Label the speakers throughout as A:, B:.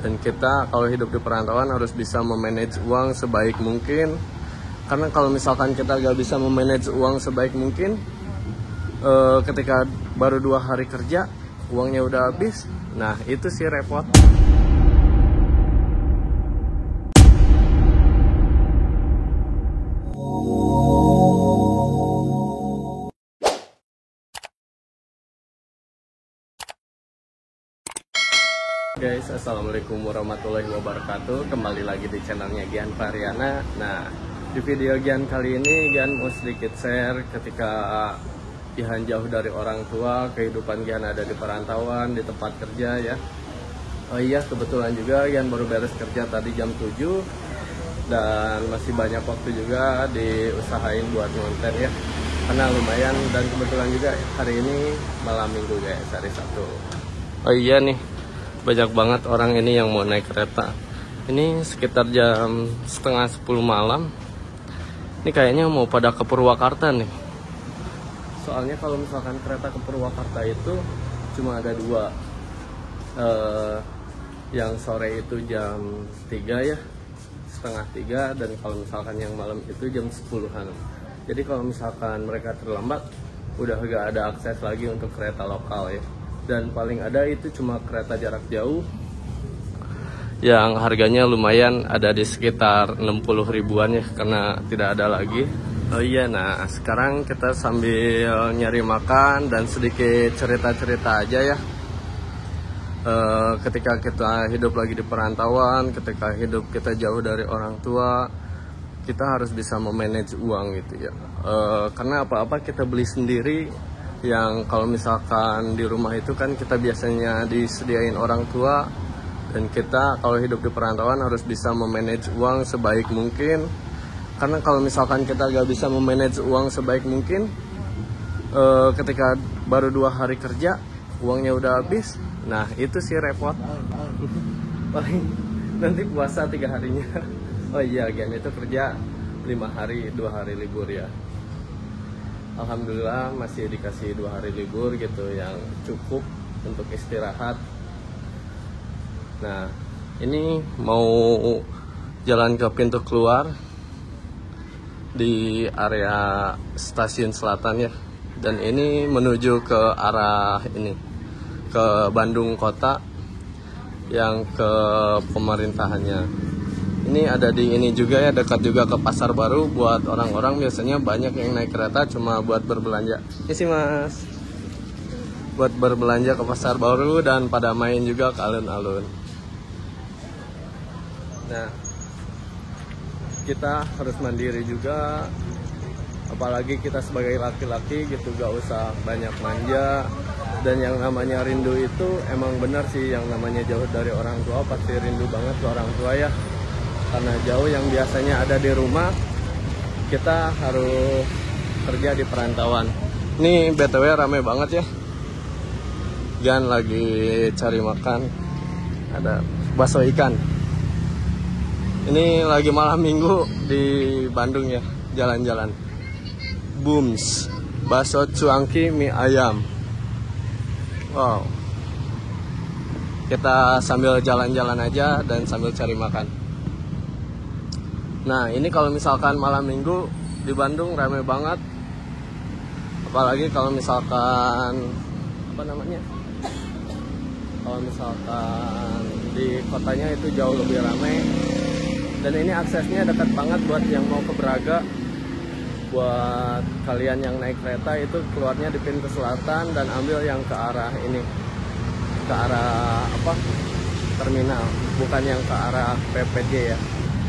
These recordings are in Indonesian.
A: Dan kita kalau hidup di perantauan harus bisa memanage uang sebaik mungkin. Karena kalau misalkan kita gak bisa memanage uang sebaik mungkin, ketika baru 2 hari kerja uangnya udah habis, nah itu sih repot. Guys, assalamualaikum warahmatullahi wabarakatuh. Kembali lagi di channelnya Gian Variana. Nah, di video Gian kali ini Gian mau sedikit share ketika Gian jauh dari orang tua, kehidupan Gian ada di perantauan, di tempat kerja ya. Oh iya, kebetulan juga Gian baru beres kerja tadi jam 7 dan masih banyak waktu juga diusahain buat ngonten ya. Karena lumayan, dan kebetulan juga hari ini malam minggu guys, hari Sabtu. Oh iya nih, banyak banget orang ini yang mau naik kereta. Ini sekitar jam setengah 10 malam. Ini kayaknya mau pada ke Purwakarta nih. Soalnya kalau misalkan kereta ke Purwakarta itu cuma ada 2. Yang sore itu jam 3 ya, setengah 3. Dan kalau misalkan yang malam itu jam 10-an. Jadi kalau misalkan mereka terlambat, udah gak ada akses lagi untuk kereta lokal ya. Dan paling ada itu cuma kereta jarak jauh yang harganya lumayan, ada di sekitar 60 ribuan ya, karena tidak ada lagi. Oh iya, nah sekarang kita sambil nyari makan dan sedikit cerita-cerita aja ya. Ketika kita hidup lagi di perantauan, ketika hidup kita jauh dari orang tua, kita harus bisa memanage uang gitu ya. Karena apa-apa kita beli sendiri, yang kalau misalkan di rumah itu kan kita biasanya disediain orang tua, dan kita kalau hidup di perantauan harus bisa memanage uang sebaik mungkin. Karena kalau misalkan kita gak bisa memanage uang sebaik mungkin, ketika baru 2 hari kerja uangnya udah habis, nah itu sih repot. Paling nanti puasa 3 harinya. Oh iya, Gian itu kerja 5 hari, 2 hari libur ya. Alhamdulillah masih dikasih 2 hari libur gitu, yang cukup untuk istirahat. Nah, ini mau jalan ke pintu keluar di area stasiun selatan ya. Dan ini menuju ke arah ini, ke Bandung kota, yang ke pemerintahannya. Ini ada di ini juga ya, dekat juga ke Pasar Baru. Buat orang-orang biasanya banyak yang naik kereta cuma buat berbelanja. Ini sih mas, buat berbelanja ke Pasar Baru dan pada main juga ke alun-alun. Nah, kita harus mandiri juga, apalagi kita sebagai laki-laki gitu, gak usah banyak manja. Dan yang namanya rindu itu emang benar sih, yang namanya jauh dari orang tua pasti rindu banget ke orang tua ya. Karena jauh yang biasanya ada di rumah, kita harus kerja di perantauan. Ini BTW rame banget ya. Gian lagi cari makan, ada bakso ikan. Ini lagi malam minggu di Bandung ya, jalan-jalan. Booms, bakso cuangki mie ayam. Wow. Kita sambil jalan-jalan aja dan sambil cari makan. Nah, ini kalau misalkan malam minggu di Bandung rame banget. Apalagi kalau misalkan kalau misalkan di kotanya itu jauh lebih ramai. Dan ini aksesnya dekat banget buat yang mau ke Braga. Buat kalian yang naik kereta itu keluarnya di pintu selatan dan ambil yang ke arah ini, ke arah terminal, bukan yang ke arah PPJ ya.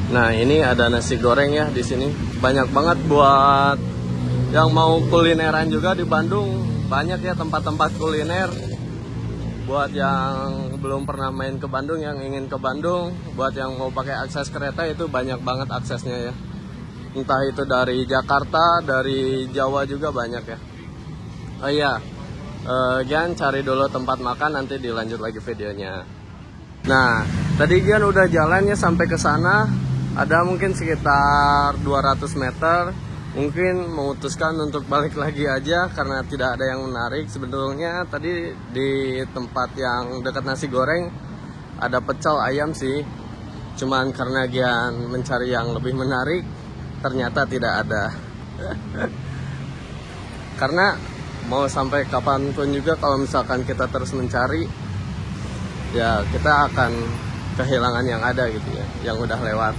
A: Nah, ini ada nasi goreng ya di sini. Banyak banget buat yang mau kulineran juga di Bandung. Banyak ya tempat-tempat kuliner. Buat yang belum pernah main ke Bandung, yang ingin ke Bandung, buat yang mau pakai akses kereta itu banyak banget aksesnya ya. Entah itu dari Jakarta, dari Jawa juga banyak ya. Oh iya, Gian cari dulu tempat makan, nanti dilanjut lagi videonya. Nah, tadi Gian udah jalannya sampai ke sana. Ada mungkin sekitar 200 meter. Mungkin memutuskan untuk balik lagi aja karena tidak ada yang menarik. Sebetulnya tadi di tempat yang dekat nasi goreng ada pecel ayam sih, cuman karena Gian mencari yang lebih menarik, ternyata tidak ada. Karena mau sampai kapanpun juga kalau misalkan kita terus mencari, ya kita akan kehilangan yang ada gitu ya, yang udah lewat.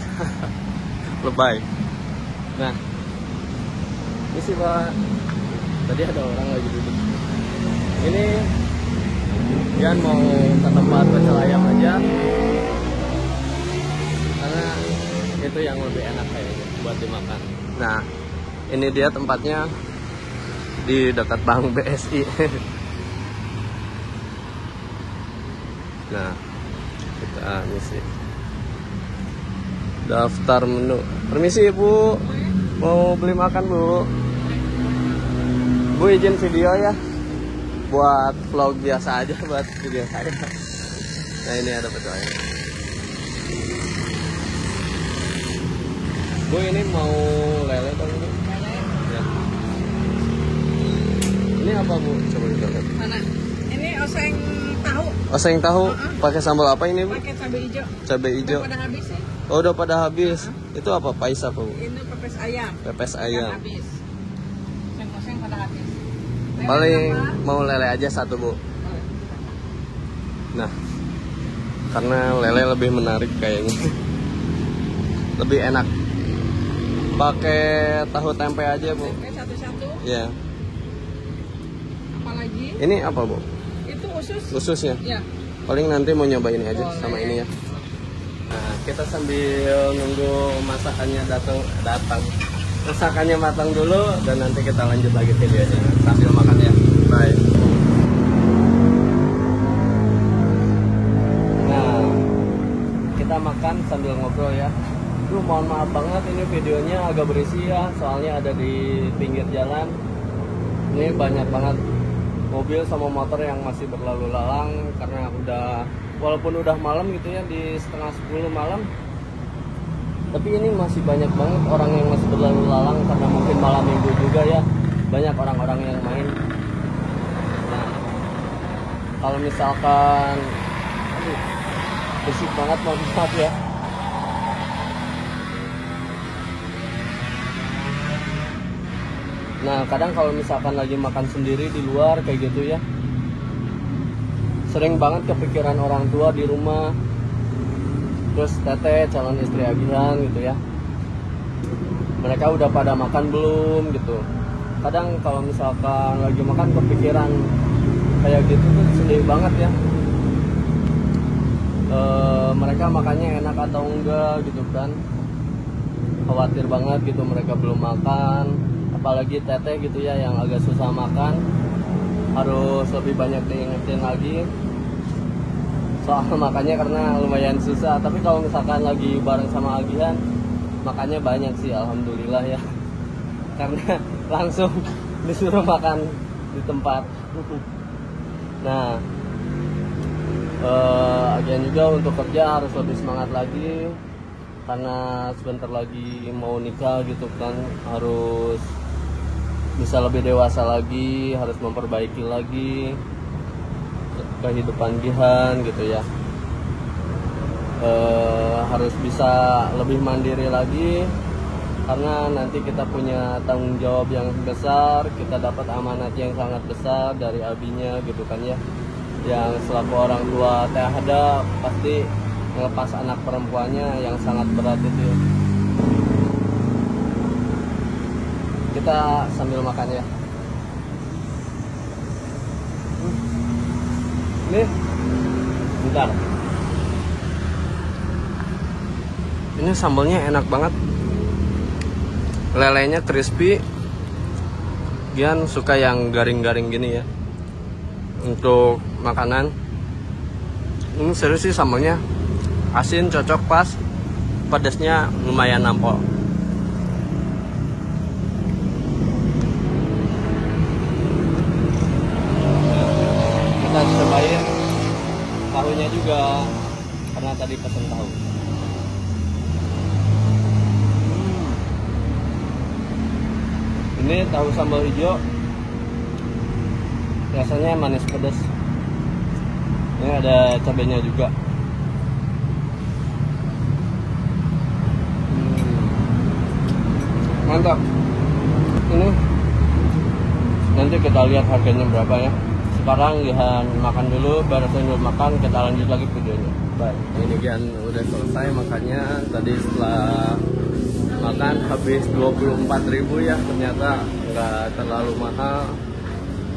A: Lebay. Nah, ini sih Pak, tadi ada orang lagi duduk. Ini Gian mau ke tempat pecel ayam aja, karena itu yang lebih enak kayaknya buat dimakan. Nah, ini dia tempatnya di dekat Bank BSI. Nah, kita ngisi daftar menu. Permisi Bu, mau beli makan Bu? Bu izin video ya, buat vlog biasa aja, buat video saya. Nah, ini ada pecel ayam. Bu, ini mau lele dong Bu? Ya. Ini apa Bu? Coba kita lihat.
B: Mana? Ini oseng tahu.
A: Oseng tahu. Pakai sambal apa ini Bu?
B: Pakai cabai hijau.
A: Cabai hijau.
B: Udah pada habis sih.
A: Oh, udah pada habis. Itu apa? Paisa Bu?
B: Ini pepes ayam.
A: Pepes
B: Udah
A: ayam.
B: habis. Oseng pada habis. Lele
A: Paling
B: apa?
A: mau lele aja satu Bu. Nah, karena lele lebih menarik kayaknya. Lebih enak. Pakai tahu tempe aja Bu.
B: Tempe satu-satu.
A: Ya.
B: Apalagi?
A: Ini apa Bu?
B: Itu usus.
A: Ususnya.
B: Ya.
A: Paling nanti mau nyoba ini aja
B: Boleh.
A: sama ini ya. Nah, kita sambil nunggu masakannya datang. Masakannya matang dulu dan nanti kita lanjut lagi videonya sambil makan ya. Bye. Nah, kita makan sambil ngobrol ya. Duh, mohon maaf banget ini videonya agak berisi ya, soalnya ada di pinggir jalan. Ini banyak banget mobil sama motor yang masih berlalu lalang karena walaupun udah malam gitu ya, di setengah 10 malam, tapi ini masih banyak banget orang yang masih berlalu lalang karena mungkin malam minggu juga ya, banyak orang-orang yang main. Nah, kalau misalkan bersih banget, mohon maaf ya. Nah, kadang kalau misalkan lagi makan sendiri di luar kayak gitu ya, sering banget kepikiran orang tua di rumah, terus teteh calon istri agihan gitu ya, mereka udah pada makan belum gitu. Kadang kalau misalkan lagi makan kepikiran kayak gitu tuh sedih banget ya. Mereka makannya enak atau enggak gitu kan, khawatir banget gitu mereka belum makan. Apalagi teteh gitu ya yang agak susah makan, harus lebih banyak diingetin lagi soal makannya karena lumayan susah. Tapi kalau misalkan lagi bareng sama agihan, makannya banyak sih, alhamdulillah ya. Karena langsung disuruh makan di tempat. Nah, agihan juga untuk kerja harus lebih semangat lagi, karena sebentar lagi mau nikah gitu kan, harus bisa lebih dewasa lagi, harus memperbaiki lagi kehidupan Gihan gitu ya. Harus bisa lebih mandiri lagi karena nanti kita punya tanggung jawab yang besar, kita dapat amanat yang sangat besar dari abinya gitu kan ya, yang selaku orang tua Teh Hada pasti ngelepas anak perempuannya yang sangat berat itu. Kita sambil makan ya. Ini bentar. Ini sambalnya enak banget. Lelenya crispy. Gian suka yang garing-garing gini ya untuk makanan. Ini serius sih sambalnya. Asin cocok pas. Pedasnya lumayan nampol. Kita cobain tahunya juga karena tadi pesen tahu. Ini tahu sambal hijau, rasanya manis pedas. Ini ada cabenya juga. mantap. Ini nanti kita lihat harganya berapa ya. Sekarang Gian makan dulu, baru sambil makan kita lanjut lagi videonya. Baik, ini Gian udah selesai makannya. Tadi setelah makan habis 24.000 ya, ternyata nggak terlalu mahal.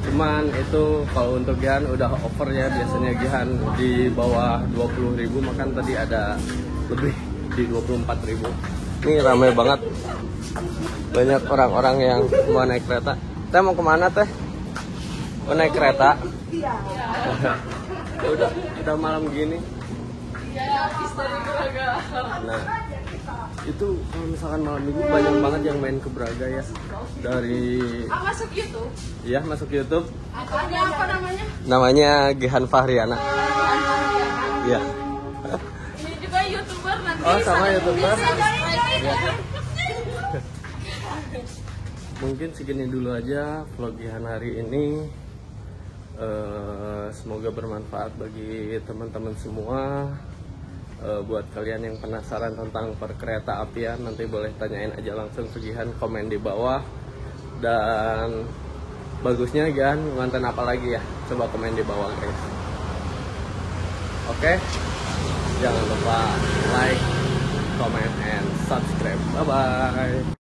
A: Cuman itu kalau untuk Gian udah over ya, biasanya Gian di bawah 20.000, makan tadi ada lebih di 24.000. Ini ramai banget, banyak orang-orang yang mau naik kereta. Teh mau kemana teh? Mau naik kereta?
B: Iya.
A: udah malam gini.
B: Iya, habis dari Braga.
A: Nah, itu kalau misalkan malam minggu banyak banget yang main ke Braga ya. Dari
B: Masuk YouTube?
A: ya masuk YouTube.
B: Apa namanya?
A: Namanya Gehan Fahriana. Iya.
B: Ini juga YouTuber nanti.
A: Oh, sama YouTuber.
B: Bisa join.
A: Ya. Mungkin segini dulu aja vlog Gihan hari ini. Semoga bermanfaat bagi teman-teman semua. Buat kalian yang penasaran tentang perkereta apian, nanti boleh tanyain aja langsung ke Gihan, komen di bawah. Dan bagusnya Gihan ngonten apa lagi ya, coba komen di bawah guys. Oke, jangan lupa like, comment, and subscribe. Bye bye.